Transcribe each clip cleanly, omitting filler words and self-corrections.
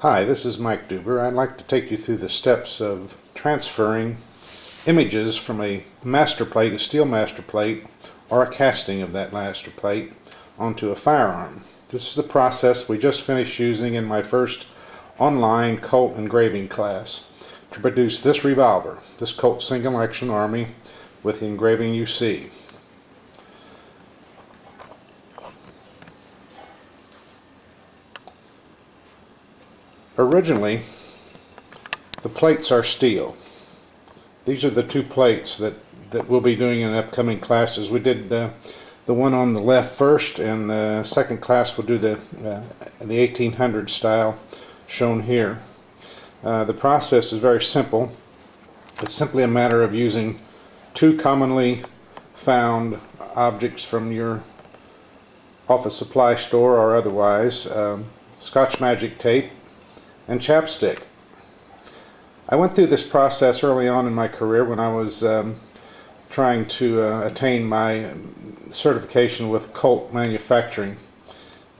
Hi, this is Mike Duber. I'd like to take you through the steps of transferring images from a master plate, a steel master plate, or a casting of that master plate onto a firearm. This is the process we just finished using in my first online Colt engraving class to produce this revolver, this Colt Single Action Army with the engraving you see. Originally, the plates are steel. These are the two plates that we'll be doing in upcoming classes. We did the one on the left first, and the second class we'll do the 1800 style shown here. The process is very simple. It's simply a matter of using two commonly found objects from your office supply store or otherwise, Scotch Magic tape and chapstick. I went through this process early on in my career when I was trying to attain my certification with Colt manufacturing,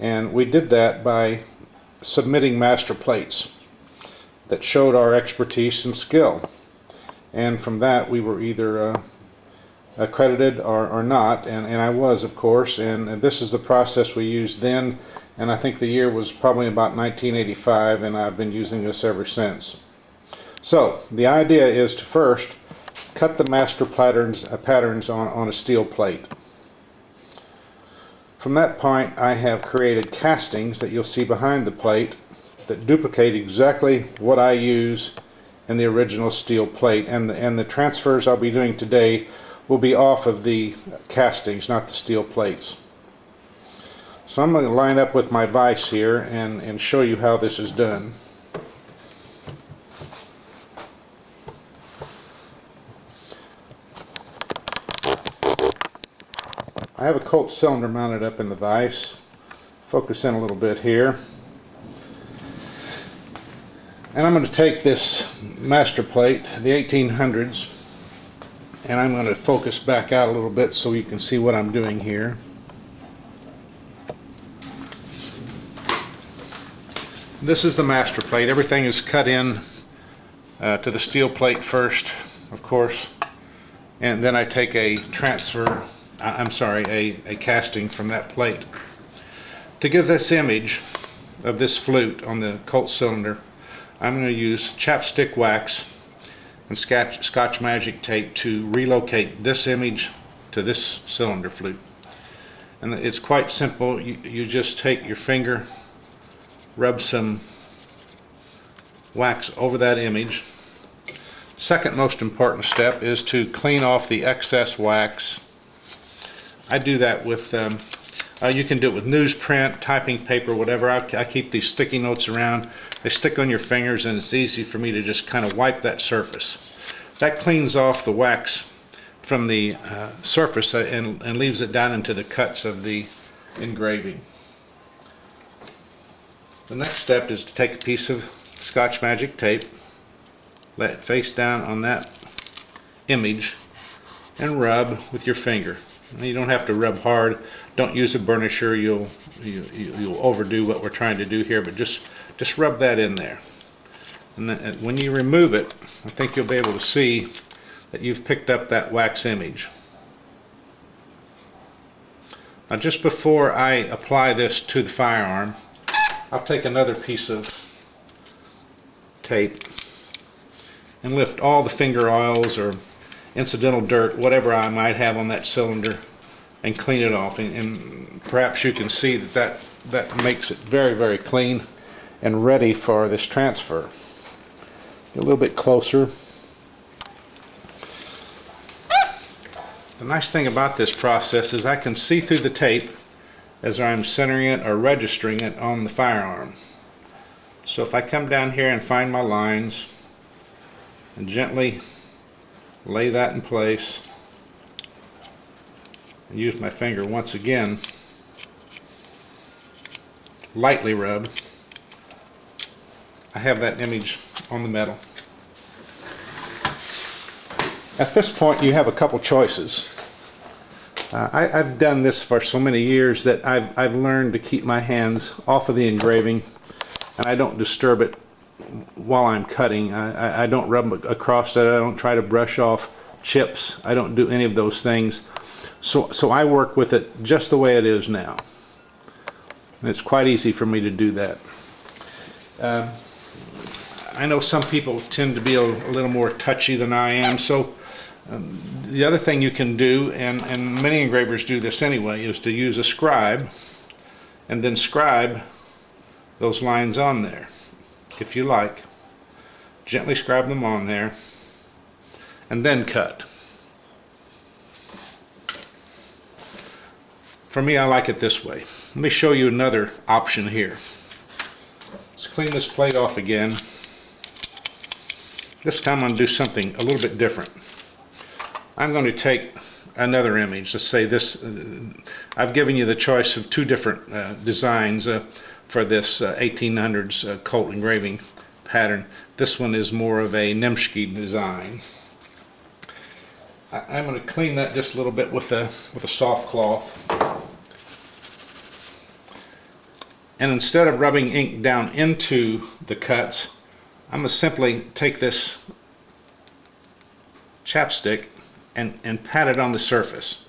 and we did that by submitting master plates that showed our expertise and skill, and from that we were either accredited or not, and I was, of course, and this is the process we used then. And I think the year was probably about 1985, and I've been using this ever since. So the idea is to first cut the master patterns on a steel plate. From that point, I have created castings that you'll see behind the plate that duplicate exactly what I use in the original steel plate, and the transfers I'll be doing today will be off of the castings, not the steel plates. So I'm going to line up with my vise here and show you how this is done. I have a Colt cylinder mounted up in the vise. Focus in a little bit here. And I'm going to take this master plate, the 1800s, and I'm going to focus back out a little bit so you can see what I'm doing here. This is the master plate. Everything is cut in to the steel plate first, of course, and then I take a casting from that plate. To give this image of this flute on the Colt cylinder, I'm going to use chapstick wax and Scotch Magic tape to relocate this image to this cylinder flute. And it's quite simple. You just take your finger, rub some wax over that image. Second most important step is to clean off the excess wax. I do that with, you can do it with newsprint, typing paper, whatever. I keep these sticky notes around. They stick on your fingers, and it's easy for me to just kind of wipe that surface. That cleans off the wax from the surface and leaves it down into the cuts of the engraving. The next step is to take a piece of Scotch Magic tape, let it face down on that image, and rub with your finger. And you don't have to rub hard. Don't use a burnisher. You'll overdo what we're trying to do here, but just rub that in there. And then when you remove it, I think you'll be able to see that you've picked up that wax image. Now, just before I apply this to the firearm, I'll take another piece of tape and lift all the finger oils or incidental dirt, whatever I might have on that cylinder, and clean it off. And perhaps you can see that makes it very, very clean and ready for this transfer. A little bit closer. The nice thing about this process is I can see through the tape as I'm centering it or registering it on the firearm. So if I come down here and find my lines and gently lay that in place and use my finger once again, lightly rub, I have that image on the metal. At this point you have a couple choices. I've done this for so many years that I've learned to keep my hands off of the engraving. and I don't disturb it while I'm cutting. I don't rub across it. I don't try to brush off chips. I don't do any of those things. So I work with it just the way it is now. And it's quite easy for me to do that. I know some people tend to be a little more touchy than I am, so the other thing you can do, and many engravers do this anyway, is to use a scribe and then scribe those lines on there, if you like. Gently scribe them on there and then cut. For me, I like it this way. Let me show you another option here. Let's clean this plate off again. This time I'm going to do something a little bit different. I'm going to take another image. Let's say this, I've given you the choice of two different designs for this 1800s Colt engraving pattern. This one is more of a Nemski design. I'm going to clean that just a little bit with a soft cloth. And instead of rubbing ink down into the cuts, I'm going to simply take this chapstick and pat it on the surface.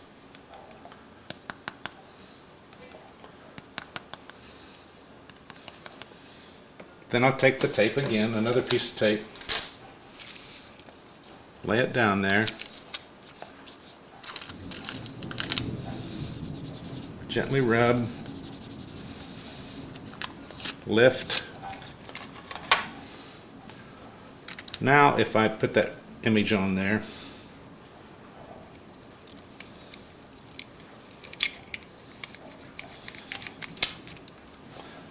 Then I'll take the tape again, another piece of tape, lay it down there, gently rub, lift. Now if I put that image on there,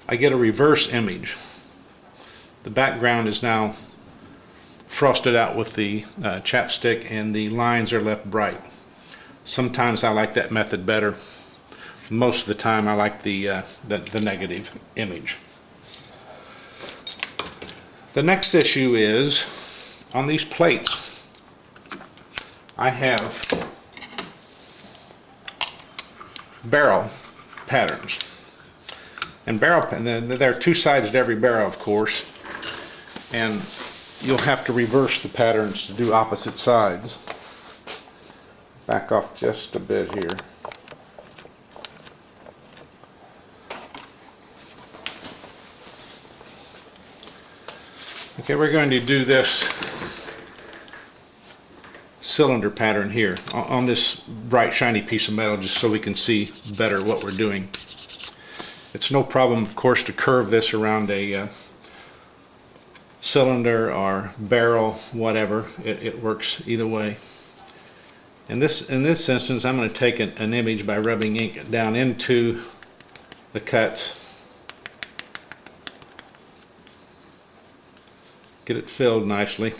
I get a reverse image. The background is now frosted out with the chapstick and the lines are left bright. Sometimes I like that method better. Most of the time I like the negative image. The next issue is on these plates. I have barrel patterns. And there are two sides to every barrel, of course, and you'll have to reverse the patterns to do opposite sides. Back off just a bit here. Okay, we're going to do this cylinder pattern here on this bright shiny piece of metal, just so we can see better what we're doing. It's no problem, of course, to curve this around a cylinder or barrel, whatever. It works either way. In this instance, I'm going to take an image by rubbing ink down into the cuts. Get it filled nicely.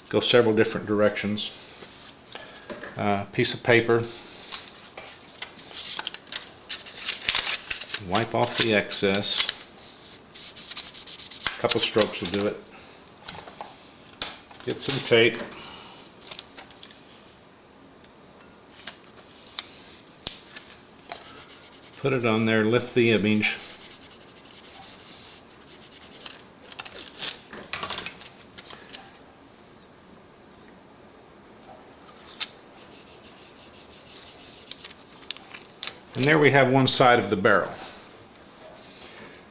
Go several different directions. Piece of paper. Wipe off the excess. A couple strokes will do it. Get some tape. Put it on there, lift the image. And there we have one side of the barrel.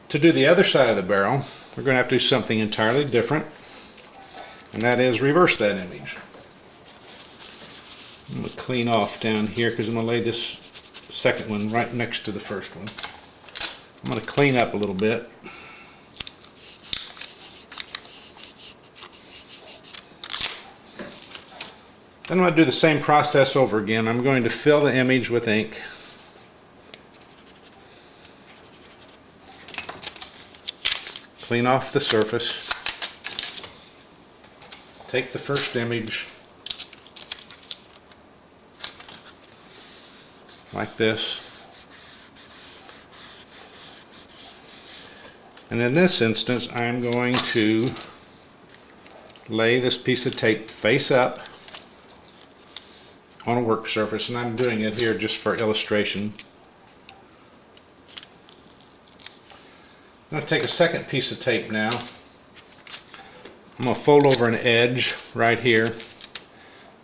To do the other side of the barrel, we're going to have to do something entirely different, and that is reverse that image. I'm going to clean off down here because I'm going to lay this second one right next to the first one. I'm going to clean up a little bit. Then I'm going to do the same process over again. I'm going to fill the image with ink. Clean off the surface. Take the first image like this. And in this instance, I'm going to lay this piece of tape face up on a work surface, and I'm doing it here just for illustration. I'm going to take a second piece of tape now. I'm going to fold over an edge right here.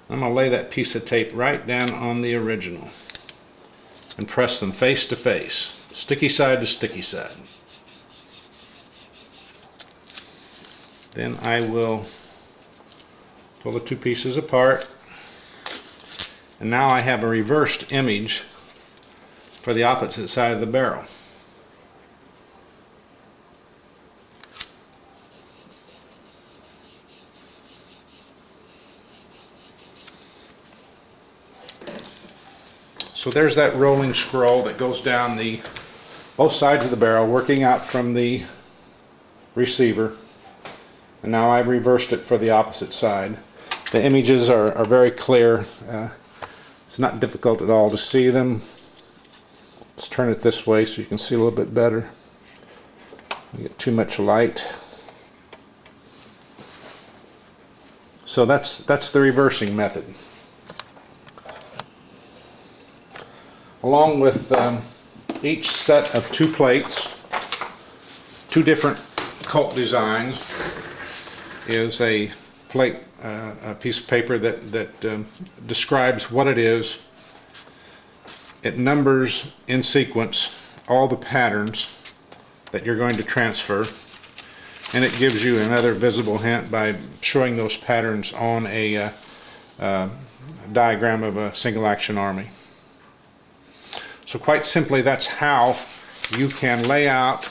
I'm going to lay that piece of tape right down on the original and press them face to face, sticky side to sticky side. Then I will pull the two pieces apart, and now I have a reversed image for the opposite side of the barrel. So there's that rolling scroll that goes down both sides of the barrel, working out from the receiver. And now I've reversed it for the opposite side. The images are very clear. It's not difficult at all to see them. Let's turn it this way so you can see a little bit better. You get too much light. So that's the reversing method. Along with each set of two plates, two different Colt designs, is a plate, a piece of paper that describes what it is. It numbers in sequence all the patterns that you're going to transfer, and it gives you another visible hint by showing those patterns on a diagram of a single action army. So quite simply, that's how you can lay out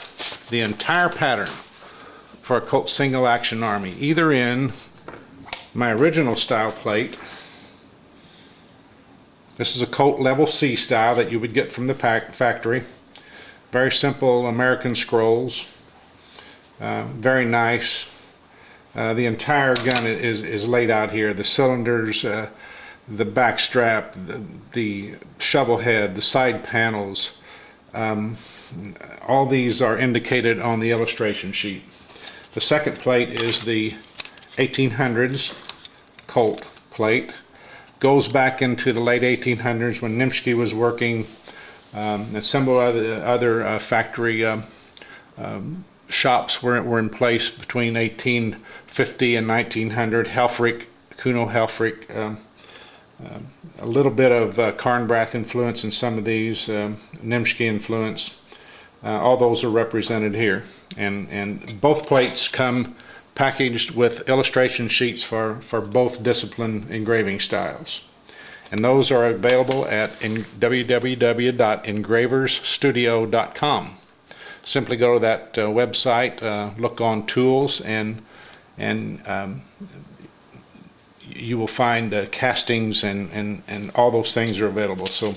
the entire pattern for a Colt single action army, either in my original style plate. This is a Colt level C style that you would get from the factory. Very simple American scrolls, very nice. The entire gun is laid out here. The cylinders, the back strap, the shovel head, the side panels, all these are indicated on the illustration sheet. The second plate is the 1800s Colt plate. Goes back into the late 1800s when Nimsky was working, and several other factory shops were in place between 1850 and 1900. Helfrich, Kuno Helfrich, a little bit of Carnbrath influence in some of these, Nimsky influence. All those are represented here, and both plates come packaged with illustration sheets for both discipline engraving styles, and those are available at www.engraversstudio.com. Simply go to that website, look on tools, and you will find castings and all those things are available. So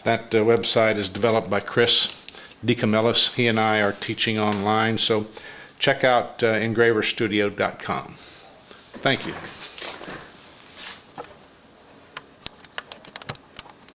that website is developed by Chris DeCamillis. He and I are teaching online, so check out engraverstudio.com. Thank you.